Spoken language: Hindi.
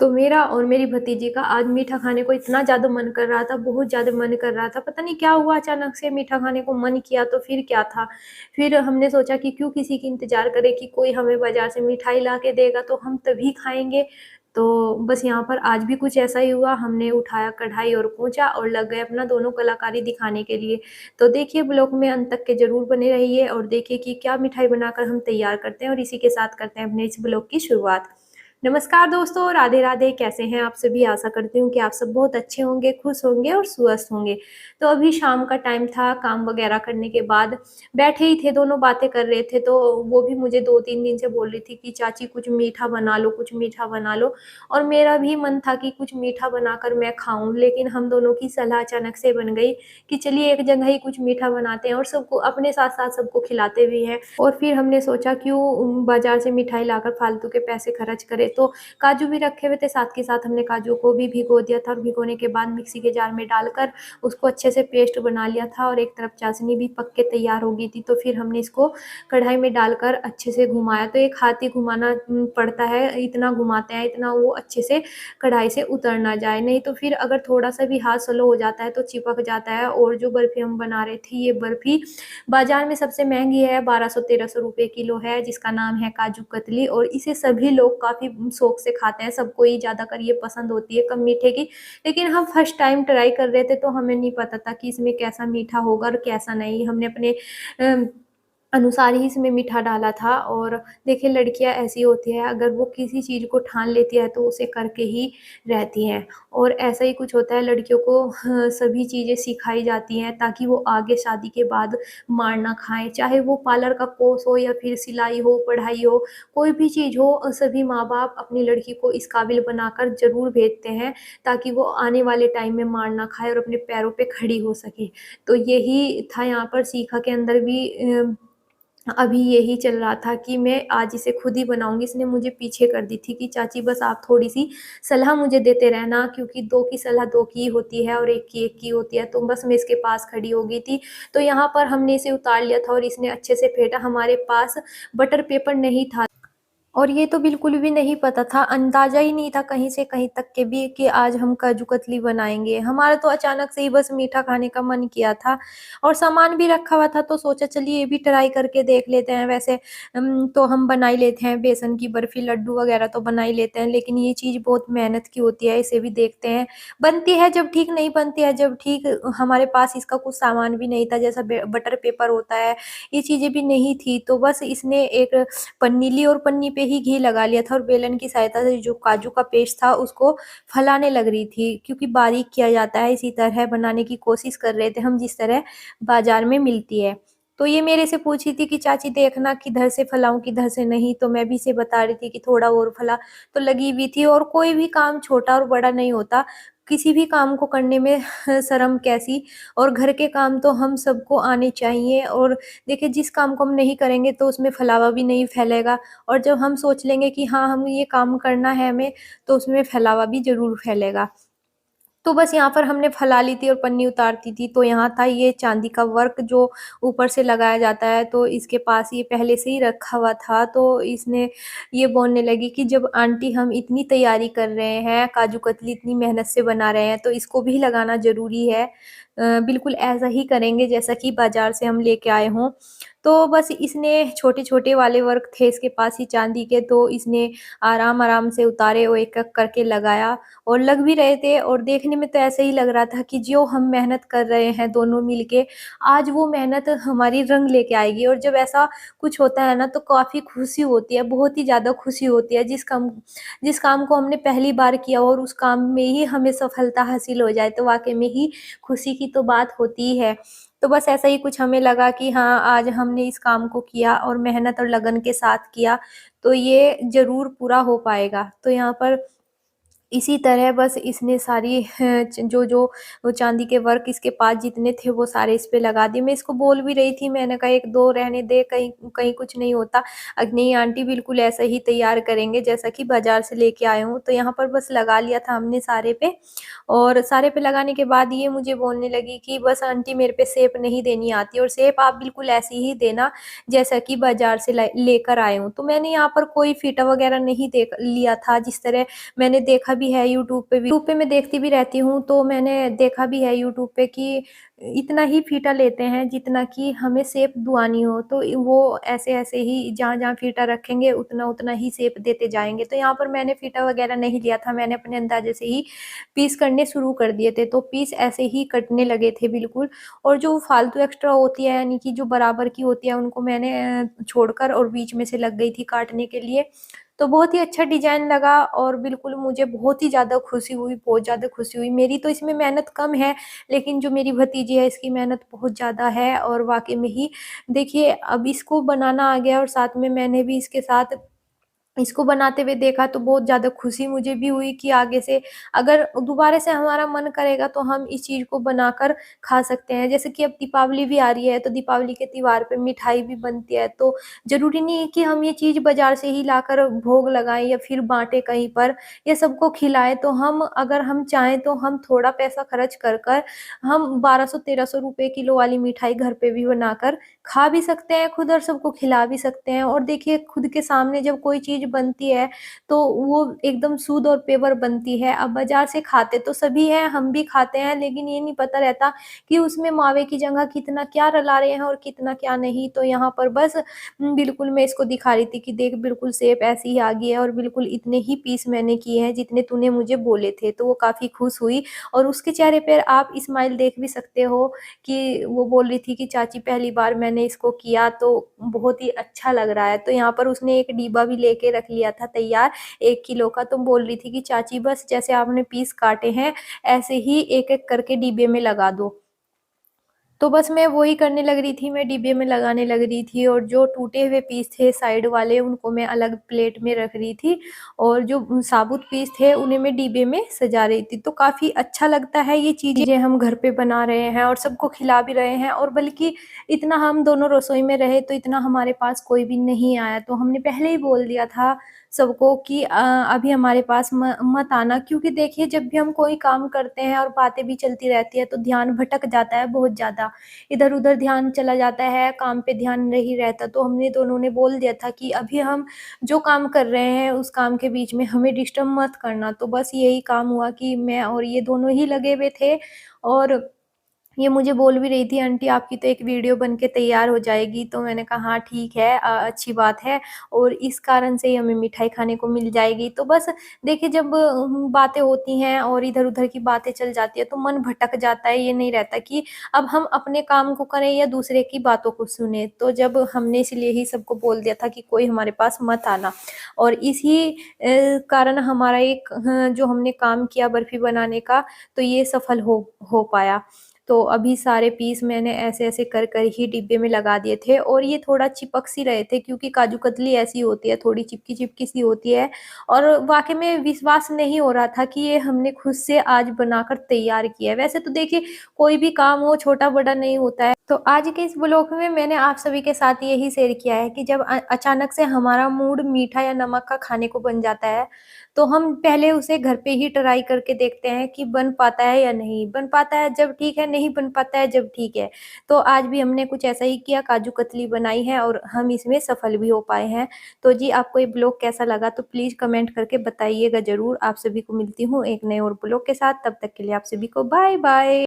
तो मेरा और मेरी भतीजी का आज मीठा खाने को इतना ज़्यादा मन कर रहा था, बहुत ज़्यादा मन कर रहा था। पता नहीं क्या हुआ अचानक से मीठा खाने को मन किया तो फिर क्या था। फिर हमने सोचा कि क्यों किसी की इंतज़ार करें कि कोई हमें बाज़ार से मिठाई ला के देगा तो हम तभी खाएँगे। तो बस यहाँ पर आज भी कुछ ऐसा ही हुआ, हमने उठाया कढ़ाई और पोंछा और लग गए अपना दोनों कलाकारी दिखाने के लिए। तो देखिए ब्लॉग में अंत तक के ज़रूर बने रहिए और देखिए कि क्या मिठाई बनाकर हम तैयार करते हैं और इसी के साथ करते हैं अपने इस ब्लॉग की शुरुआत। नमस्कार दोस्तों, राधे-राधे, कैसे हैं आप सभी? आशा करती हूँ कि आप सब बहुत अच्छे होंगे, खुश होंगे और स्वस्थ होंगे। तो अभी शाम का टाइम था, काम वगैरह करने के बाद बैठे ही थे, दोनों बातें कर रहे थे, तो वो भी मुझे 2-3 दिन से बोल रही थी कि चाची कुछ मीठा बना लो, कुछ मीठा बना लो और मेरा भी मन था कि कुछ मीठा बनाकर मैं खाऊँ, लेकिन हम दोनों की सलाह अचानक से बन गई कि चलिए एक जगह ही कुछ मीठा बनाते हैं और सबको अपने साथ-साथ सबको खिलाते भी हैं। और फिर हमने सोचा क्यों बाज़ार से मिठाई लाकर फालतू के पैसे खर्च करें, तो काजू भी रखे हुए थे, साथ के साथ हमने काजू को भी भिगो दिया था और भिगोने के बाद मिक्सी के जार में डालकर उसको अच्छे से पेस्ट बना लिया था और एक तरफ चाशनी भी पक के तैयार हो गई थी। तो फिर हमने इसको कढ़ाई में डालकर अच्छे से घुमाया, तो एक हाथ ही घुमाना पड़ता है, इतना घुमाते हैं इतना वो अच्छे से कढ़ाई से उतर ना जाए, नहीं तो फिर अगर थोड़ा-सा भी हाथ स्लो हो जाता है तो चिपक जाता है। और जो बर्फ़ी हम बना रहे थे, ये बर्फ़ी बाज़ार में सबसे महँगी है, 1200-1300 रुपए किलो है, जिसका नाम है काजू कतली और इसे सभी लोग काफ़ी शौक से खाते हैं, सबको ही ज़्यादातर ये पसंद होती है कम मीठे की। लेकिन हम फर्स्ट टाइम ट्राई कर रहे थे तो हमें नहीं पता था कि इसमें कैसा मीठा होगा और कैसा नहीं। हमने अपने अ, अनुसार ही इसमें मीठा डाला था और देखिए लड़कियाँ ऐसी होती हैं, अगर वो किसी चीज़ को ठान लेती है तो उसे करके ही रहती हैं। और ऐसा ही कुछ होता है, लड़कियों को सभी चीज़ें सिखाई जाती हैं ताकि वो आगे शादी के बाद मार ना खाएँ। चाहे वो पार्लर का कोर्स हो या फिर सिलाई हो, पढ़ाई हो, कोई भी चीज़ हो, सभी माँ-बाप अपनी लड़की को इस काबिल बनाकर ज़रूर भेजते हैं ताकि वो आने वाले टाइम में मार ना खाए और अपने पैरों पे खड़ी हो सके। तो यही था यहाँ पर सीखा के अंदर भी अभी यही चल रहा था कि मैं आज इसे खुद ही बनाऊँगी। इसने मुझे पीछे कर दी थी कि चाची बस आप थोड़ी-सी सलाह मुझे देते रहना, क्योंकि 2 की सलाह 2 की ही होती है और 1 की होती है। तो बस मैं इसके पास खड़ी हो गई थी। तो यहाँ पर हमने इसे उतार लिया था और इसने अच्छे से फेंटा। हमारे पास बटर पेपर नहीं था और ये तो बिल्कुल भी नहीं पता था, अंदाज़ा ही नहीं था कहीं से कहीं तक के भी कि आज हम काजू कतली बनाएँगे। हमारा तो अचानक से ही बस मीठा खाने का मन किया था और सामान भी रखा हुआ था, तो सोचा चलिए ये भी ट्राई करके देख लेते हैं। वैसे तो हम बना ही लेते हैं, बेसन की बर्फ़ी, लड्डू वग़ैरह तो बना ही लेते हैं, लेकिन ये चीज़ बहुत मेहनत की होती है, इसे भी देखते हैं। बनती है जब ठीक, नहीं बनती है जब ठीक। हमारे पास इसका कुछ सामान भी नहीं था, जैसा बे बटर पेपर होता है, ये चीज़ें भी नहीं थी। तो बस इसने एक पन्नी ली और पन्नी पे ही घी लगा लिया था और बेलन की सहायता से जो काजू का पेस्ट था उसको फैलाने लग रही थी, क्योंकि बारीक किया जाता है, इसी तरह बनाने की कोशिश कर रहे थे हम जिस तरह बाज़ार में मिलती है। तो ये मेरे से पूछ रही थी कि चाची देखना किधर से फैलाऊँ, किधर से नहीं, तो मैं भी इसे बता रही थी कि थोड़ा और फैला, तो लगी हुई थी। और कोई भी काम छोटा और बड़ा नहीं होता, किसी भी काम को करने में शर्म कैसी, और घर के काम तो हम सबको आने चाहिए। और देखिए जिस काम को हम नहीं करेंगे तो उसमें फैलावा भी नहीं फैलेगा, और जब हम सोच लेंगे कि हाँ, हम ये काम करना है हमें, तो उसमें फैलावा भी ज़रूर फैलेगा। तो बस यहाँ पर हमने फैला ली थी और पन्नी उतारती थी, तो यहाँ था ये चाँदी का वर्क जो ऊपर से लगाया जाता है, तो इसके पास ये पहले से ही रखा हुआ था। तो इसने ये बोलने लगी कि जब आंटी हम इतनी तैयारी कर रहे हैं, काजू कतली इतनी मेहनत से बना रहे हैं, तो इसको भी लगाना ज़रूरी है। बिल्कुल ऐसा ही करेंगे जैसा कि बाज़ार से हम लेके आए हों। तो बस इसने छोटे-छोटे वाले वर्क थे इसके पास ही चाँदी के, तो इसने आराम-आराम से उतारे और एक-एक करके लगाया और लग भी रहे थे। और देखने में तो ऐसे ही लग रहा था कि जो हम मेहनत कर रहे हैं दोनों मिलके, आज वो मेहनत हमारी रंग लेके आएगी। और जब ऐसा कुछ होता है ना, तो काफ़ी खुशी होती है, बहुत ही ज़्यादा खुशी होती है। जिस काम को हमने पहली बार किया हो और उस काम में ही हमें सफलता हासिल हो जाए, तो वाक़ई में ही खुशी की तो बात होती ही है। तो बस ऐसा ही कुछ हमें लगा कि हाँ, आज हमने इस काम को किया और मेहनत और लगन के साथ किया, तो ये ज़रूर पूरा हो पाएगा। तो यहाँ पर इसी तरह बस इसने सारी जो वो चांदी के वर्क इसके पास जितने थे वो सारे इस पे लगा दिए। मैं इसको बोल भी रही थी, मैंने कहा 1-2 रहने दे, कहीं कहीं कुछ नहीं होता। नहीं आंटी बिल्कुल ऐसा ही तैयार करेंगे जैसा कि बाज़ार से लेके आए हूँ। तो यहाँ पर बस लगा लिया था हमने सारे पे, और सारे पे लगाने के बाद ये मुझे बोलने लगी कि बस आंटी मेरे पे शेप नहीं देनी आती, और शेप आप बिल्कुल ऐसी ही देना जैसा कि बाज़ार से लेकर आए हूँ। तो मैंने यहाँ पर कोई फीता वगैरह नहीं देख लिया था, जिस तरह मैंने देखा भी है यूट्यूब पे मैं देखती भी रहती हूँ, तो मैंने देखा भी है यूट्यूब पे कि इतना ही फीता लेते हैं जितना कि हमें शेप दुआनी हो। तो वो ऐसे-ऐसे ही जहाँ-जहाँ फीता रखेंगे उतना-उतना ही शेप देते जाएँगे। तो यहाँ पर मैंने फीता वगैरह नहीं लिया था, मैंने अपने अंदाज़े से ही पीस करने शुरू कर दिए थे। तो पीस ऐसे ही कटने लगे थे बिल्कुल, और जो फालतू एक्स्ट्रा होती है यानी कि जो बराबर की होती है उनको मैंने छोड़कर और बीच में से लग गई थी काटने के लिए। तो बहुत ही अच्छा डिज़ाइन लगा, और बिल्कुल मुझे बहुत ही ज़्यादा खुशी हुई, बहुत ज़्यादा खुशी हुई। मेरी तो इसमें मेहनत कम है, लेकिन जो मेरी भतीजी है इसकी मेहनत बहुत ज़्यादा है, और वाक़ई में ही देखिए अब इसको बनाना आ गया, और साथ में मैंने भी इसके साथ इसको बनाते हुए देखा, तो बहुत ज़्यादा खुशी मुझे भी हुई कि आगे से अगर दोबारा से हमारा मन करेगा तो हम इस चीज़ को बनाकर खा सकते हैं। जैसे कि अब दीपावली भी आ रही है, तो दीपावली के त्योहार पे मिठाई भी बनती है, तो ज़रूरी नहीं है कि हम ये चीज़ बाज़ार से ही लाकर भोग लगाएँ या फिर बाँटें कहीं पर या सबको खिलाएँ। तो हम अगर हम चाहें तो हम थोड़ा पैसा खर्च कर हम 1200-1300 रुपए किलो वाली मिठाई घर पे भी बनाकर खा भी सकते हैं खुद, और सबको खिला भी सकते हैं। और देखिए खुद के सामने जब कोई चीज़ बनती है, तो वो एकदम शुद्ध और पेवर बनती है। अब बाज़ार से खाते तो सभी हैं, हम भी खाते हैं, लेकिन ये नहीं पता रहता कि उसमें मावे की जगह कितना क्या रला रहे हैं और कितना क्या नहीं। तो यहाँ पर बस बिल्कुल मैं इसको दिखा रही थी कि देख बिल्कुल शेप ऐसी ही आ गई है, और बिल्कुल इतने ही पीस मैंने किए हैं जितने तूने मुझे बोले थे। तो वो काफ़ी खुश हुई, और उसके चेहरे पर आप स्माइल देख भी सकते हो कि वो बोल रही थी कि चाची पहली बार मैंने इसको किया, तो बहुत ही अच्छा लग रहा है। तो यहाँ पर उसने एक डिब्बा भी लेके रख लिया था तैयार 1 किलो का, तो बोल रही थी कि चाची बस जैसे आपने पीस काटे हैं ऐसे ही एक-एक करके डिब्बे में लगा दो। तो बस मैं वही करने लग रही थी, मैं डिब्बे में लगाने लग रही थी, और जो टूटे हुए पीस थे साइड वाले उनको मैं अलग प्लेट में रख रही थी, और जो साबुत पीस थे उन्हें मैं डिब्बे में सजा रही थी। तो काफ़ी अच्छा लगता है ये चीज़ें हम घर पे बना रहे हैं और सबको खिला भी रहे हैं, और बल्कि इतना हम दोनों रसोई में रहे तो इतना हमारे पास कोई भी नहीं आया। तो हमने पहले ही बोल दिया था सबको कि अभी हमारे पास मत आना, क्योंकि देखिए जब भी हम कोई काम करते हैं और बातें भी चलती रहती है तो ध्यान भटक जाता है बहुत ज़्यादा। इधर-उधर ध्यान चला जाता है, काम पे ध्यान नहीं रहता। तो हमने दोनों ने बोल दिया था कि अभी हम जो काम कर रहे हैं उस काम के बीच में हमें डिस्टर्ब मत करना। तो बस यही काम हुआ कि मैं और ये दोनों ही लगे हुए थे, और ये मुझे बोल भी रही थी, आंटी आपकी तो एक वीडियो बन के तैयार हो जाएगी। तो मैंने कहा हाँ ठीक है, अच्छी बात है, और इस कारण से ही हमें मिठाई खाने को मिल जाएगी। तो बस देखिए जब बातें होती हैं और इधर-उधर की बातें चल जाती है तो मन भटक जाता है, ये नहीं रहता कि अब हम अपने काम को करें या दूसरे की बातों को सुनें। तो जब हमने इसलिए ही सबको बोल दिया था कि कोई हमारे पास मत आना, और इसी कारण हमारा एक जो हमने काम किया बर्फ़ी बनाने का, तो ये सफल हो पाया। तो अभी सारे पीस मैंने ऐसे-ऐसे कर ही डिब्बे में लगा दिए थे, और ये थोड़ा चिपक सी रहे थे क्योंकि काजू कतली ऐसी होती है, थोड़ी चिपकी-चिपकी सी होती है, और वाक़ई में विश्वास नहीं हो रहा था कि ये हमने खुद से आज बनाकर तैयार किया है। वैसे तो देखिए कोई भी काम हो छोटा-बड़ा नहीं होता है। तो आज के इस ब्लॉग में मैंने आप सभी के साथ यही शेयर किया है कि जब अचानक से हमारा मूड मीठा या नमक का खाने को बन जाता है, तो हम पहले उसे घर पे ही ट्राई करके देखते हैं कि बन पाता है या नहीं। बन पाता है जब ठीक है, नहीं बन पाता है जब ठीक है। तो आज भी हमने कुछ ऐसा ही किया, काजू कतली बनाई है और हम इसमें सफल भी हो पाए हैं। तो जी आपको ये ब्लॉग कैसा लगा तो प्लीज़ कमेंट करके बताइएगा ज़रूर। आप सभी को मिलती हूँ एक नए और ब्लॉग के साथ, तब तक के लिए आप सभी को बाय-बाय।